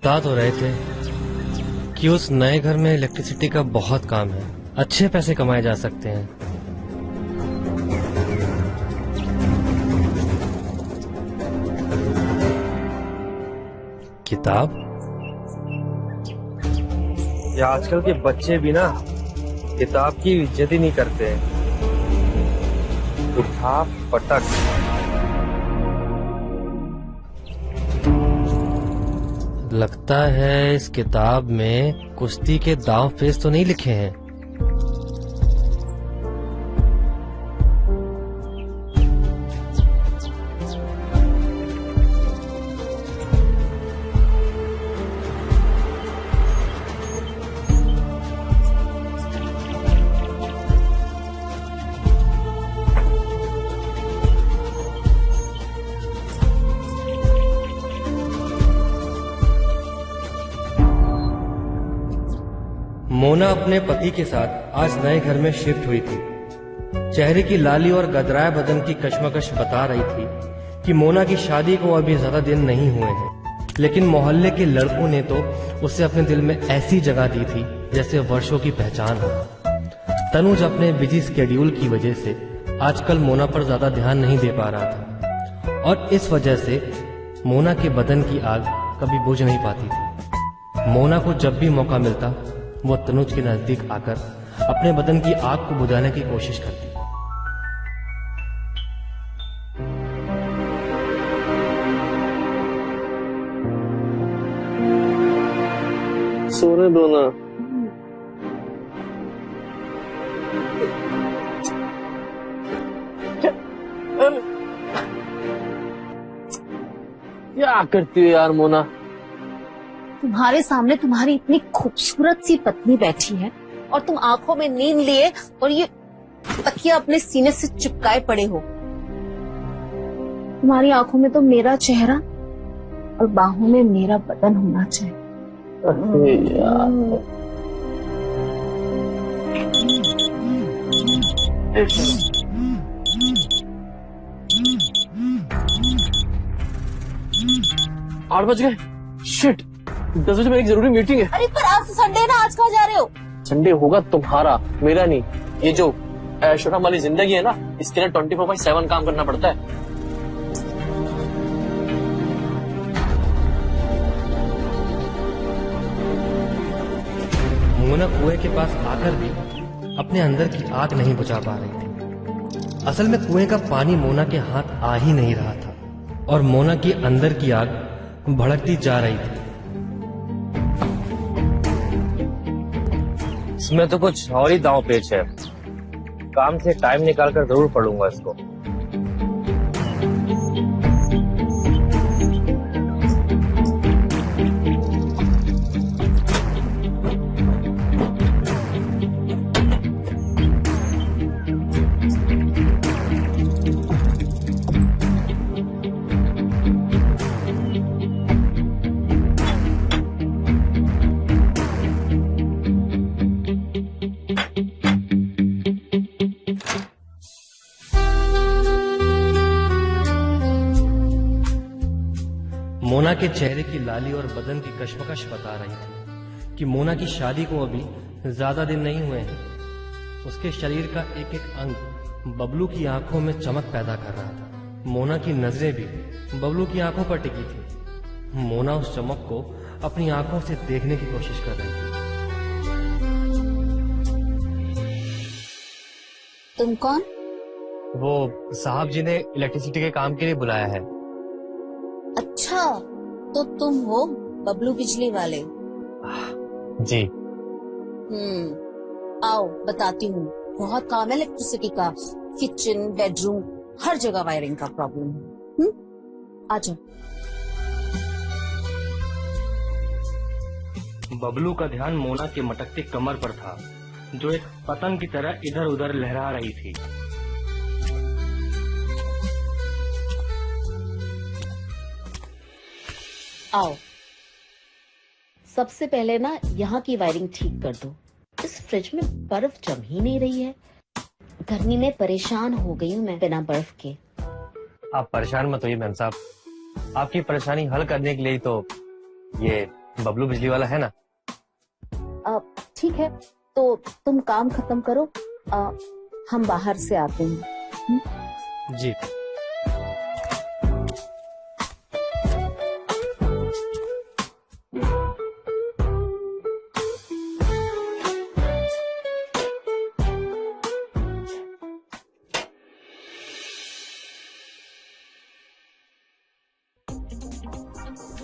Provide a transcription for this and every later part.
बता तो रहे थे कि उस नए घर में इलेक्ट्रिसिटी का बहुत काम है, अच्छे पैसे कमाए जा सकते हैं। किताब? या आजकल के बच्चे भी ना किताब की इज्जत ही नहीं करते हैं। उठा पटक। लगता है इस किताब में कुश्ती के दांव पेच तो नहीं लिखे हैं। मोना अपने पति के साथ आज नए घर में शिफ्ट हुई थी। चेहरे की लाली और गदराए बदन की कश्मकश बता रही थी कि मोना की शादी को अभी ज्यादा दिन नहीं हुए हैं, लेकिन मोहल्ले के लड़कों ने तो उसे अपने दिल में ऐसी जगह दी थी जैसे वर्षों की पहचान हो। तनुज अपने बिजी स्केड्यूल की वजह से आजकल मोना पर ज्यादा ध्यान नहीं दे पा रहा था और इस वजह से मोना के बदन की आग कभी बुझ नहीं पाती थी। मोना को जब भी मौका मिलता वो तनुज के नजदीक आकर अपने बदन की आग को बुझाने की कोशिश करती। सोने दो ना। क्या करती हो यार मोना? तुम्हारे सामने तुम्हारी इतनी खूबसूरत सी पत्नी बैठी है और तुम आंखों में नींद लिए और ये तकिया अपने सीने से चिपकाए पड़े हो। तुम्हारी आंखों में तो मेरा चेहरा और बाहों में मेरा बदन होना चाहिए। आठ बज गए। शिट, 10 बजे में एक जरूरी मीटिंग है। अरे पर आज तो संडे है ना, आज कहाँ जा रहे हो? संडे होगा तुम्हारा, मेरा नहीं। ये जो ऐशोराम वाली जिंदगी है ना, इसके लिए 24/7 काम करना पड़ता है। मोना कुएं के पास आकर भी अपने अंदर की आग नहीं बुझा पा रही थी। असल में कुएं का पानी मोना के हाथ आ ही नहीं रहा था और मोना की अंदर की आग भड़कती जा रही थी। इसमें तो कुछ और ही दांव पेच है। काम से टाइम निकालकर जरूर पढ़ूंगा इसको। मोना के चेहरे की लाली और बदन की कश्मकश बता रही थी कि मोना की शादी को अभी ज्यादा दिन नहीं हुए हैं। उसके शरीर का एक एक अंग बबलू की आंखों में चमक पैदा कर रहा था। मोना की नजरें भी बबलू की आंखों पर टिकी थी। मोना उस चमक को अपनी आंखों से देखने की कोशिश कर रही थी। तुम कौन? वो साहब जी ने इलेक्ट्रिसिटी के काम के लिए बुलाया है। अच्छा, तो तुम हो बबलू बिजली वाले? जी। आओ बताती हूँ। बहुत काम है इलेक्ट्रिसिटी का, किचन, बेडरूम, हर जगह वायरिंग का प्रॉब्लम है। आ जाओ। बबलू का ध्यान मोना के मटकती कमर पर था, जो एक पतंग की तरह इधर उधर लहरा रही थी। आओ, सबसे पहले ना यहाँ की वायरिंग ठीक कर दो। इस फ्रिज में बर्फ जम ही नहीं रही है। गर्मी में परेशान हो गई हूँ मैं बिना बर्फ के। आप परेशान मत होइए मैम साहब, आपकी परेशानी हल करने के लिए तो ये बबलू बिजली वाला है ना? ठीक है, तो तुम काम खत्म करो, हम बाहर से आते हैं। जी।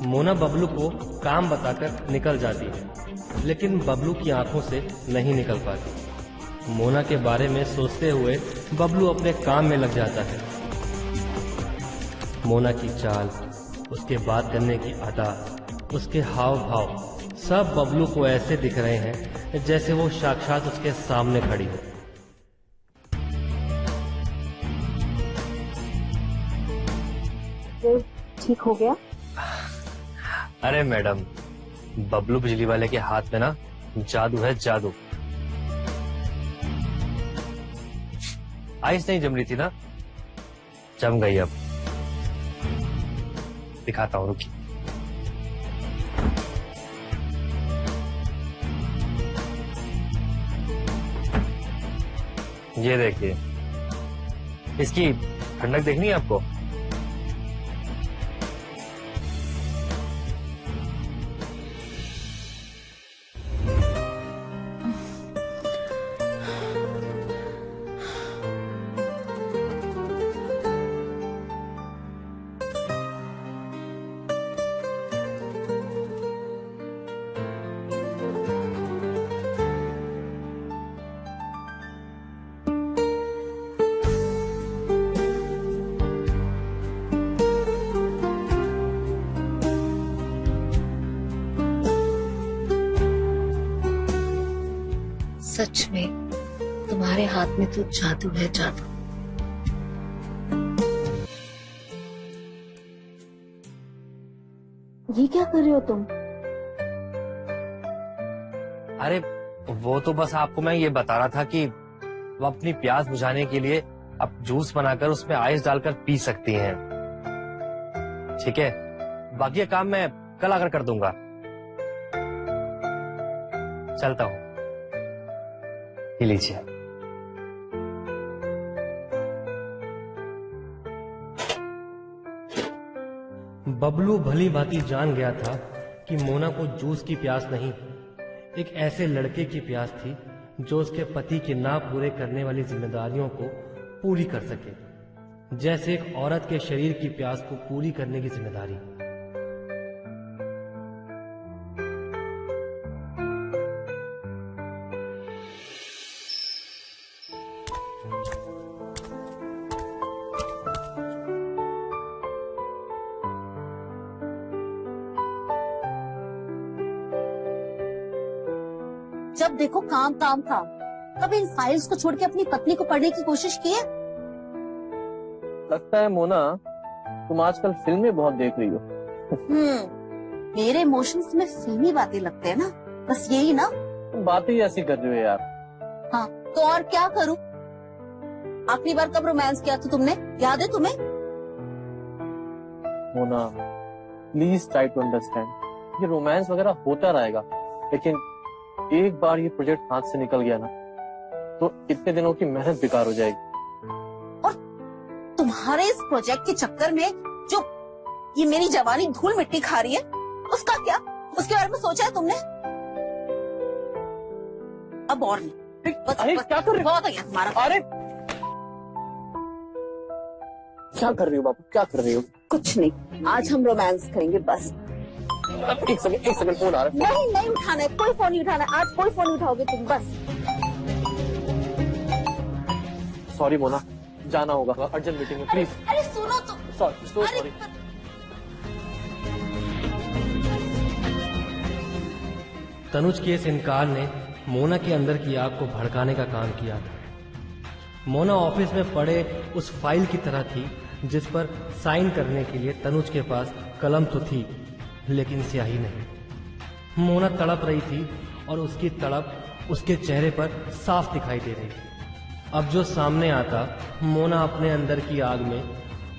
मोना बबलू को काम बताकर निकल जाती है, लेकिन बबलू की आंखों से नहीं निकल पाती। मोना के बारे में सोचते हुए बबलू अपने काम में लग जाता है। मोना की चाल, उसके बात करने की अदा, उसके हाव भाव सब बबलू को ऐसे दिख रहे हैं जैसे वो साक्षात उसके सामने खड़ी हो। ठीक हो गया? अरे मैडम, बबलू बिजली वाले के हाथ में ना जादू है, जादू। आइस नहीं जम रही थी ना, जम गई। अब दिखाता हूं, रुकी। ये देखिए, इसकी ठंडक देखनी है आपको? सच में तुम्हारे हाथ में तो जादू है, जादू। ये क्या कर रहे हो तुम? अरे वो तो बस आपको मैं ये बता रहा था कि वो अपनी प्यास बुझाने के लिए आप जूस बनाकर उसमें आइस डालकर पी सकती हैं। ठीक है, बाकी का काम मैं कल आकर कर दूंगा। चलता हूं, ये लीजिए। बबलू भली भांति जान गया था कि मोना को जूस की प्यास नहीं, एक ऐसे लड़के की प्यास थी जो उसके पति के ना पूरे करने वाली जिम्मेदारियों को पूरी कर सके, जैसे एक औरत के शरीर की प्यास को पूरी करने की जिम्मेदारी। जब देखो काम काम काम। कभी इन फाइल्स को छोड़ के अपनी पत्नी को पढ़ने की कोशिश की है? लगता है मोना तुम आजकल फिल्में बहुत देख रही हो। मेरे इमोशंस में फिल्मी बातें लगते हैं ना, बस यही ना। तुम बातें ही ऐसी कर रही हो यार। हाँ तो और क्या करूं? आखिरी बार कब रोमांस किया था तुमने, याद है तुम्हें? Mona please try to understand, ये रोमांस वगैरह होता रहेगा, लेकिन एक बार ये प्रोजेक्ट हाथ से निकल गया ना तो इतने दिनों की मेहनत बेकार हो जाएगी। और तुम्हारे इस प्रोजेक्ट के चक्कर में जो ये मेरी जवानी धूल मिट्टी खा रही है, उसका क्या? उसके बारे में सोचा है तुमने? अब और नहीं, बस क्या कर रही हो? बहुत हो गया तुम्हारा। अरे क्या कर रही हो बाबू, क्या कर रही हो? कुछ नहीं, आज हम रोमांस करेंगे बस। एक सेकंड फोन आ रहा है। नहीं उठाना है, कोई फोन नहीं उठाना है, आज कोई फोन नहीं उठाओगे तुम, बस। सॉरी मोना, जाना होगा, अर्जेंट मीटिंग है, प्लीज। अरे सुनो तो। सॉरी। तनुज के इस इनकार ने मोना के अंदर की आग को भड़काने का काम किया था। मोना ऑफिस में पड़े उस फाइल की तरह थी जिस पर साइन करने के लिए तनुज के पास कलम तो थी, लेकिन स्याही नहीं। मोना तड़प रही थी और उसकी तड़प उसके चेहरे पर साफ दिखाई दे रही थी। अब जो सामने आता, मोना अपने अंदर की आग में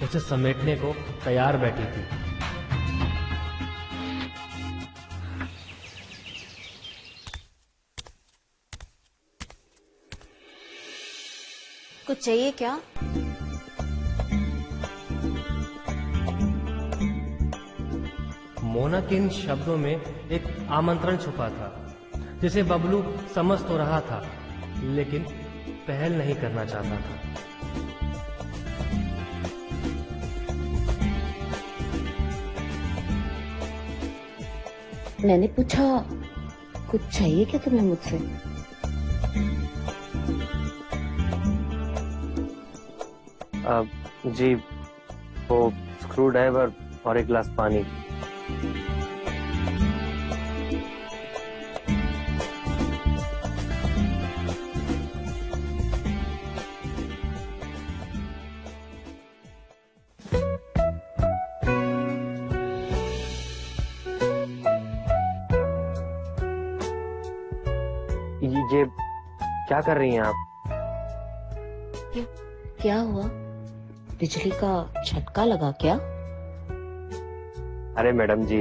उसे समेटने को तैयार बैठी थी। कुछ चाहिए क्या? मोना के इन शब्दों में एक आमंत्रण छुपा था, जिसे बबलू समझ तो रहा था, लेकिन पहल नहीं करना चाहता था। मैंने पूछा, कुछ चाहिए क्या तुम्हें मुझसे? जी, वो स्क्रू ड्राइवर और एक गिलास पानी। ये क्या कर रही हैं आप? क्या हुआ? बिजली का झटका लगा क्या? अरे मैडम जी,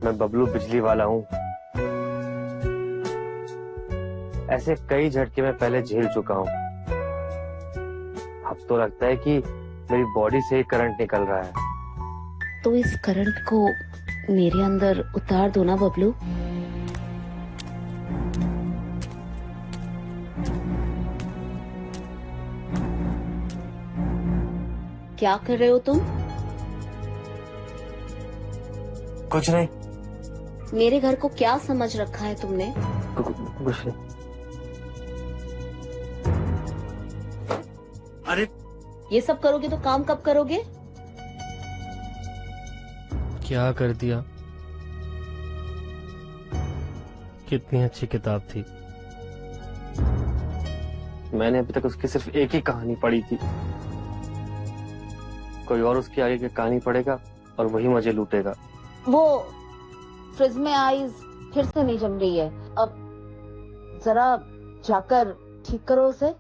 मैं बबलू बिजली वाला हूँ। ऐसे कई झटके मैं पहले झेल चुका हूँ। अब तो लगता है कि मेरी बॉडी से करंट निकल रहा है। तो इस करंट को मेरे अंदर उतार दो ना बबलू। क्या कर रहे हो तुम? कुछ नहीं। मेरे घर को क्या समझ रखा है तुमने? कुछ नहीं। अरे ये सब करोगे तो काम कब करोगे? क्या कर दिया? कितनी अच्छी किताब थी। मैंने अभी तक उसकी सिर्फ एक ही कहानी पढ़ी थी। कोई और उसकी आगे की कहानी पढ़ेगा और वही मुझे लूटेगा। वो फ्रिज में आइस फिर से नहीं जम रही है। अब जरा जाकर ठीक करो उसे।